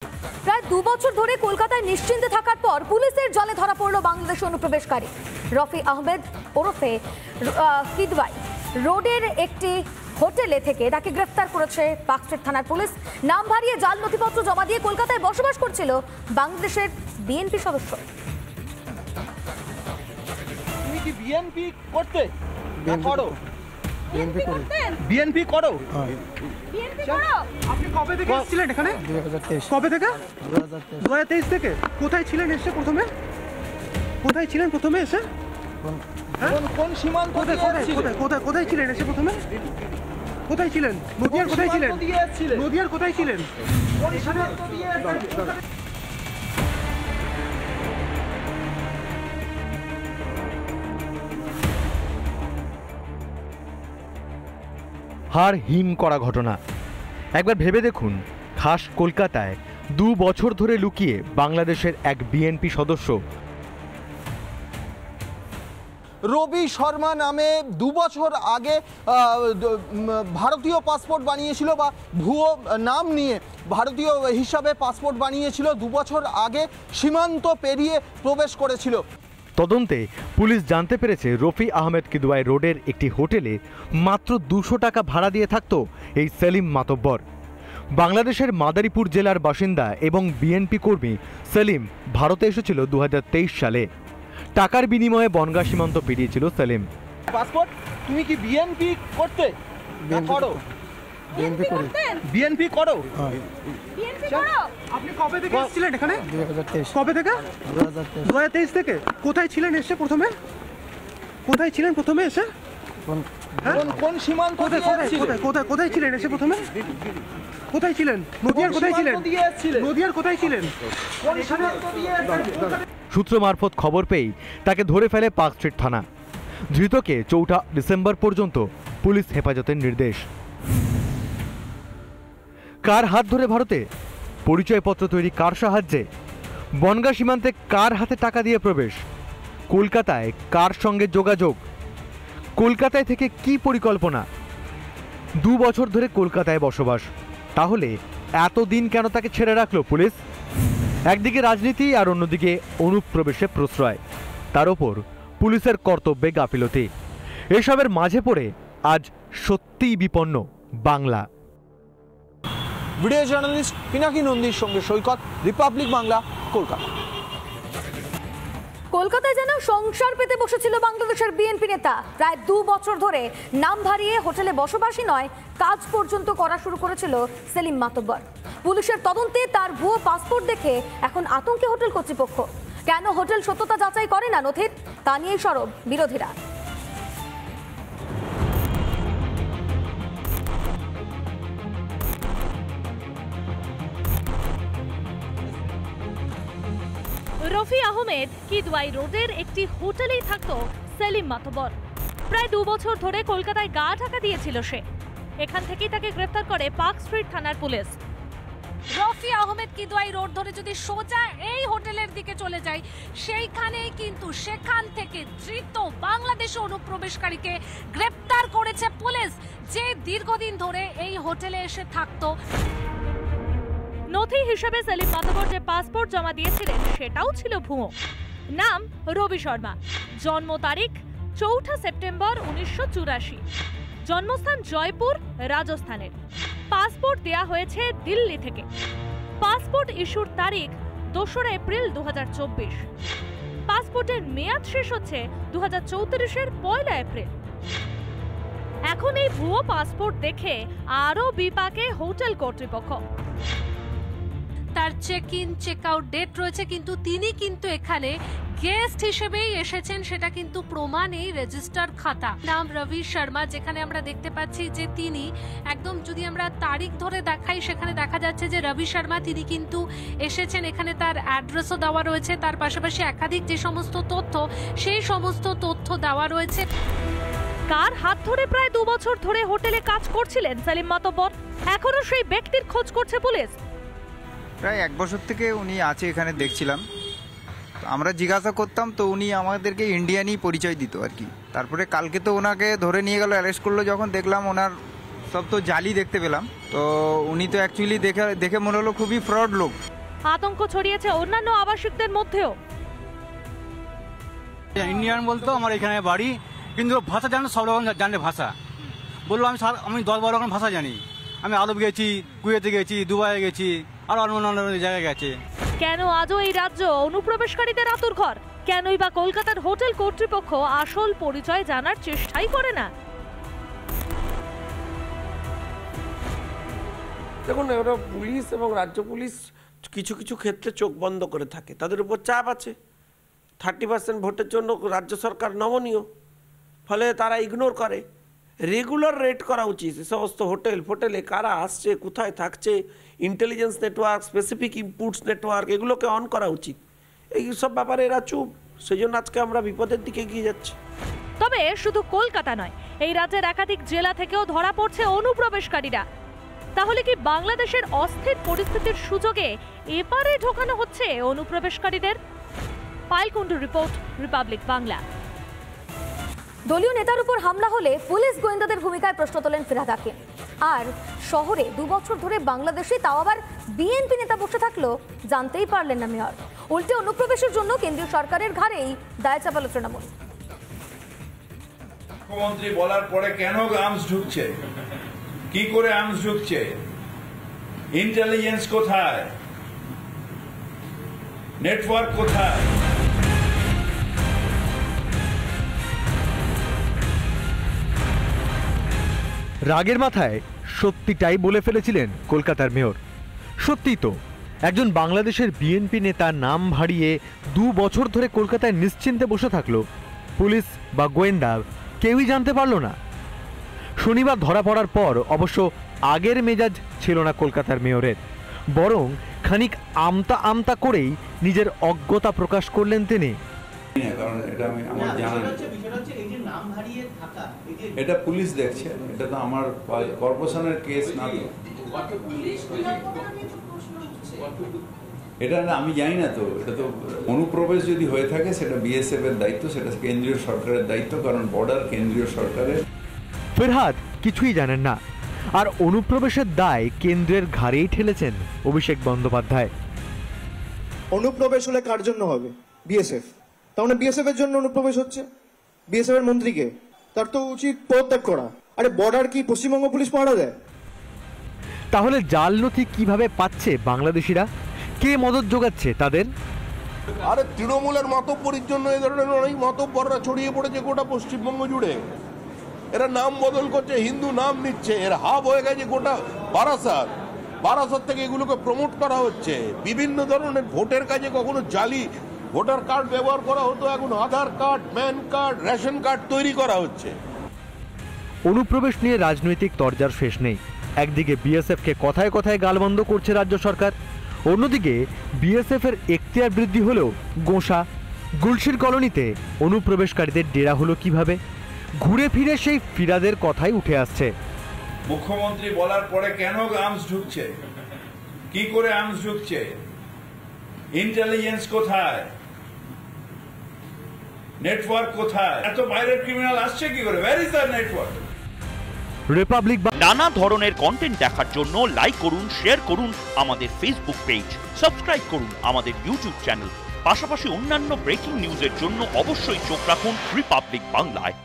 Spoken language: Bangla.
প্রায় 2 বছর ধরে কলকাতায় নিশ্চিন্তে থাকার পর পুলিশের জালে ধরা পড়ল বাংলাদেশ অনুপ্রবেশকারী রফি আহমেদ ওরফে কিদওয়াই রোডের একটি হোটেলে থেকে তাকে গ্রেফতার করেছে পার্ক স্ট্রিট থানার পুলিশ। নাম ভারিয়ে জাল নথিপত্র জমা দিয়ে কলকাতায় বসবাস করছিল বাংলাদেশের বিএনপি সদস্য। তুমি কি বিএনপি করতে না করো? বিএনপি করো? বিএনপি করো? আপনি কবে থেকে এসেছিলেন এখানে? 2023। কবে থেকে? 2023 থেকে। কোথায় ছিলেন এসে প্রথমে? কোথায় ছিলেন প্রথমে এসে? কোন সীমান্ত কোথায় ছিলেন এসে প্রথমে? কোথায় ছিলেন? নদিয়ার কোথায় ছিলেন? নদিয়ার কোথায় ছিলেন? হাড় হিম করা ঘটনা। একবার ভেবে দেখুন, খাস কলকাতায় 2 বছর ধরে লুকিয়ে বাংলাদেশের এক বিএনপি সদস্য রবি শর্মা নামে 2 বছর আগে ভারতীয় পাসপোর্ট বানিয়েছিল বা ভুয়ো নাম নিয়ে ভারতীয় হিসাবে পাসপোর্ট বানিয়েছিল। 2 বছর আগে সীমান্ত পেরিয়ে প্রবেশ করেছিল। তদন্তে পুলিশ জানতে পেরেছে রফি আহমেদ কিদওয়াই রোডের একটি হোটেলে মাত্র 200 টাকা ভাড়া দিয়ে থাকত এই সেলিম মাতব্বর। বাংলাদেশের মাদারীপুর জেলার বাসিন্দা এবং বিএনপি কর্মী সেলিম ভারতে এসেছিল 2023 সালে। টাকার বিনিময়ে বনগাঁ সীমান্ত পেরিয়েছিল সেলিম। পাসপোর্ট তুমি কি বিএনপি করতে না করো? বিএনপি করি। বিএনপি করো? বিএনপি করো? আপনি কবে থেকে এসেছিলেন এখানে? 2023। কবে থেকে? 2023 থেকে। কোথায় ছিলেন এসে প্রথমে? কোথায় ছিলেন প্রথমে এসে? কোন সীমান্ত কোথায় ছিলেন এসে প্রথমে? কোথায় ছিলেন? নদিয়ার কোথায় ছিলেন? নদিয়ার কোথায় ছিলেন? সূত্র মারফত খবর পেয়েই তাকে ধরে ফেলে পার্ক স্ট্রিট থানা। ধৃতকে 4 ডিসেম্বর পর্যন্ত পুলিশ হেফাজতের নির্দেশ। কার হাত ধরে ভারতে? পরিচয়পত্র তৈরি কার সাহায্যে? বনগাঁ সীমান্তে কার হাতে টাকা দিয়ে প্রবেশ? কলকাতায় কার সঙ্গে যোগাযোগ? কলকাতায় থেকে কি পরিকল্পনা? 2 বছর ধরে কলকাতায় বসবাস, তাহলে এতদিন কেন তাকে ছেড়ে রাখলো পুলিশ? একদিকে রাজনীতি আর অন্যদিকে অনুপ্রবেশে প্রশ্রয়, তার ওপর পুলিশের কর্তব্যে গাফিলতি। এসবের মাঝে পড়ে আজ সত্যিই বিপন্ন বাংলা। ভিডিও জার্নালিস্ট পিনাকি নন্দীর সঙ্গে সৈকত, রিপাবলিক বাংলা, কলকাতা। কলকাতায় যেন সংসার পেতে বসেছিল বাংলাদেশের বিএনপি নেতা। প্রায় 2 বছর ধরে নাম ভারিয়ে হোটেলে বসবাসই নয়, কাজ পর্যন্ত করা শুরু করেছিল সেলিম মাতব্বর। পুলিশের তদন্তে তার ভুয়ো পাসপোর্ট দেখে এখন আতঙ্কে হোটেল কর্তৃপক্ষ। কেন হোটেল সত্যতা যাচাই করে না নথির, তা নিয়েই সরব বিরোধীরা। রফি আহমেদ কিদওয়াই রোডের একটি হোটেলেই থাকতো সেলিম মাতব্বর। প্রায় 2 বছর ধরে কলকাতায় গা ঢাকা দিয়েছিল সে। এখান থেকেই তাকে গ্রেফতার করে পার্ক স্ট্রিট থানার পুলিশ। রফি আহমেদ কিদওয়াই রোড ধরে যদি সোজা এই হোটেলের দিকে চলে যায়, সেইখানেই কিন্তু সেখান থেকে ধৃত বাংলাদেশ অনুপ্রবেশকারীকে গ্রেপ্তার করেছে পুলিশ, যে দীর্ঘদিন ধরে এই হোটেলে এসে থাকতো। নথি হিসেবে সেলিম মাতব্বর যে পাসপোর্ট জমা দিয়েছিলেন সেটাও ছিল ভুয়ো। নাম রবি শর্মা, জন্ম তারিখ 4 সেপ্টেম্বর 1984, জন্মস্থান জয়পুর, রাজস্থানের। পাসপোর্ট দেয়া হয়েছে দিল্লি থেকে। পাসপোর্ট ইস্যুর তারিখ 2 এপ্রিল 2024। পাসপোর্টের মেয়াদ শেষ হচ্ছে 2034-এর 1 এপ্রিল। এখন এই ভুয়ো পাসপোর্ট দেখে আরও বিপাকে হোটেল কর্তৃপক্ষ। তার check in check out date রয়েছে, কিন্তু তিনি কিন্তু এখানে গেস্ট হিসেবেই এসেছেন, সেটা কিন্তু প্রমাণ এই রেজিস্টার খাতা। নাম রবি শর্মা, যেখানে আমরা দেখতে পাচ্ছি যে তিনি একদম, যদি আমরা তারিখ ধরে দেখাই সেখানে দেখা যাচ্ছে যে রবি শর্মা তিনি কিন্তু এসেছেন। এখানে তার অ্যাড্রেসও দেওয়া রয়েছে, তার পাশাপাশি একাধিক যে সমস্ত তথ্য সেই সমস্ত তথ্য দেওয়া রয়েছে। কার হাত ধরে প্রায় 2 বছর ধরে হোটেলে কাজ করছিলেন সেলিম মাতব্বর? এখনো সেই ব্যক্তির খোঁজ করছে পুলিশ। প্রায় 1 বছর থেকে উনি আছে এখানে দেখছিলাম। আমরা জিজ্ঞাসা করতাম তো উনি আমাদেরকে ইন্ডিয়ানই পরিচয় দিত আর কি। তারপরে কালকে তো ওনাকে ধরে নিয়ে গেল, অ্যারেস্ট করলো। যখন দেখলাম ওনার সব তো জালি দেখতে পেলাম। তো উনি তো অ্যাকচুয়ালি দেখে মনে হলো খুবই ফ্রড লোক। আতঙ্ক ছড়িয়েছে অন্যান্য আবাসিকদের মধ্যেও। ইন্ডিয়ান বলতো আমার এখানে বাড়ি, কিন্তু ভাষা জানে, সব রকম জানে ভাষা। বললো আমি 10-12 রকম ভাষা জানি। আমি আরব গেছি, কুয়েতে গেছি, দুবাই গেছি, আর অন্য জায়গায় গেছে। কেন আজও এই রাজ্য অনুপ্রবেশকারীদের আতুরঘর? কেনই বা কলকাতার হোটেল কর্তৃপক্ষ আসল পরিচয় জানার চেষ্টাই করে না? দেখুন, ওরা পুলিশ এবং রাজ্য পুলিশ কিছু কিছু ক্ষেত্রে চোখ বন্ধ করে থাকে, তাদের উপর চাপ আছে। 30% ভোটের জন্য রাজ্য সরকার নমনীয়, ফলে তারা ইগনোর করে। রেগুলার রেড করা উচিত সমস্ত হোটেলে কারা আসছে, কোথায় থাকছে, intelligence network, specific inputs network, এগুলোকে অন করা উচিত। এই সব ব্যাপারে এরা চুপ, সেই জন্য আজকে আমরা বিপদের দিকে এগিয়ে যাচ্ছি। তবে শুধু কলকাতা নয়, এই রাজ্যের একাধিক জেলা থেকেও ধরা পড়ছে অনুপ্রবেশকারীরা। তাহলে কি বাংলাদেশের অস্থির পরিস্থিতির সুযোগে এপারে ঢোকানো হচ্ছে অনুপ্রবেশকারীদের? পাইলকুন্ডু রিপোর্ট, রিপাবলিক বাংলা। দলীয় নেতার উপর হামলা হলে পুলিশ গোয়েন্দাদের ভূমিকায় প্রশ্ন তোলেন ফিরহাদ হাকিম। আর শহরে 2 বছর ধরে বাংলাদেশে, তাও আবার বিএনপি নেতা বসে থাকলো, জানতেই পারলেন না মেয়র। উল্টে অনুপ্রবেশের জন্য কেন্দ্রীয় সরকারের ঘাড়েই দায় চাপালো তৃণমূল। মুখ্যমন্ত্রী বলার পরে কেন আর্মস ঢুকছে, কি করে আর্মস ঢুকছে, ইন্টেলিজেন্স কোথায়, নেটওয়ার্ক কোথায়? রাগের মাথায় সত্যিটাই বলে ফেলেছিলেন কলকাতার মেয়র। সত্যিই তো, একজন বাংলাদেশের বিএনপি নেতার নাম ভাড়িয়ে 2 বছর ধরে কলকাতায় নিশ্চিন্তে বসে থাকলো, পুলিশ বা গোয়েন্দা কেউই জানতে পারল না। শনিবার ধরা পড়ার পর অবশ্য আগের মেজাজ ছিল না কলকাতার মেয়রের, বরং খানিক আমতা আমতা করেই নিজের অজ্ঞতা প্রকাশ করলেন তিনি। এটা পুলিশ দেখছে, এটা তো আমার কর্পোরেশনের কেস না। এটা আমি জানি না, তো এটা তো অনুপ্রবেশ যদি হয়ে থাকে সেটা বিএসএফ এর দায়িত্ব, সেটা কেন্দ্রীয় সরকারের দায়িত্ব, কারণ বর্ডার কেন্দ্রীয় সরকারের। ফিরহাদ কিছুই জানেন না, আর অনুপ্রবেশের দায় কেন্দ্রের ঘাড়েই ঠেলেছেন অভিষেক বন্দ্যোপাধ্যায়। অনুপ্রবেশ হলে কার জন্য হবে? বিএসএফ। তাহলে বিএসএফ এর জন্য অনুপ্রবেশ হচ্ছে, বিএসএফ এর মন্ত্রীকে, তার তো উচিত পদত্যাগ করা। আরে বর্ডার কি পশ্চিমবঙ্গ পুলিশ পাহারা দেয়? তাহলে জাল নথি কিভাবে পাচ্ছে বাংলাদেশিরা? কে মদত যোগাচ্ছে তাদের? আরে তৃণমূলের মাতব্বরির জন্য এই ধরনের অনেক মাতব্বররা ছড়িয়ে পড়েছে গোটা পশ্চিমবঙ্গ জুড়ে। এরা নাম বদল করছে, হিন্দু নাম নিচ্ছে, এর হাব হয়ে গেছে গোটা বারাসাত থেকে এগুলোকে প্রমোট করা হচ্ছে। বিভিন্ন ধরনের ভোটের কাজে কখনো জালি ভোটার কার্ড ব্যবহার করা হতো, এখন Aadhaar card, PAN card, ration card তৈরি করা হচ্ছে। অনুপ্রবেশ নিয়ে রাজনৈতিক তরজার শেষ নেই। একদিকে বিএসএফকে কথায় কথায় গালবন্ধ করছে রাজ্য সরকার, অন্যদিকে বিএসএফ এর এখতিয়ার বৃদ্ধি হলেও গোঁসা গুলশির কলোনিতে অনুপ্রবেশকারীদের ডেরা হলো কিভাবে? ঘুরে ফিরে সেই ফিরাদের কথাই উঠে আসছে। মুখ্যমন্ত্রী বলার পরে কেন আর্মস ঢুকছে, কি করে আর্মস ঢুকছে, ইন্টেলিজেন্স কোথায়, নেটওয়ার্ক কোথায়? এত বাইরের ক্রিমিনাল আসছে কি করে? Where is the network? Republic নানা ধরনের কন্টেন্ট দেখার জন্য লাইক করুন, শেয়ার করুন আমাদের ফেসবুক পেজ, সাবস্ক্রাইব করুন আমাদের ইউটিউব চ্যানেল। পাশাপাশি অন্যান্য ব্রেকিং নিউজের জন্য অবশ্যই চোখ রাখুন রিপাবলিক বাংলায়।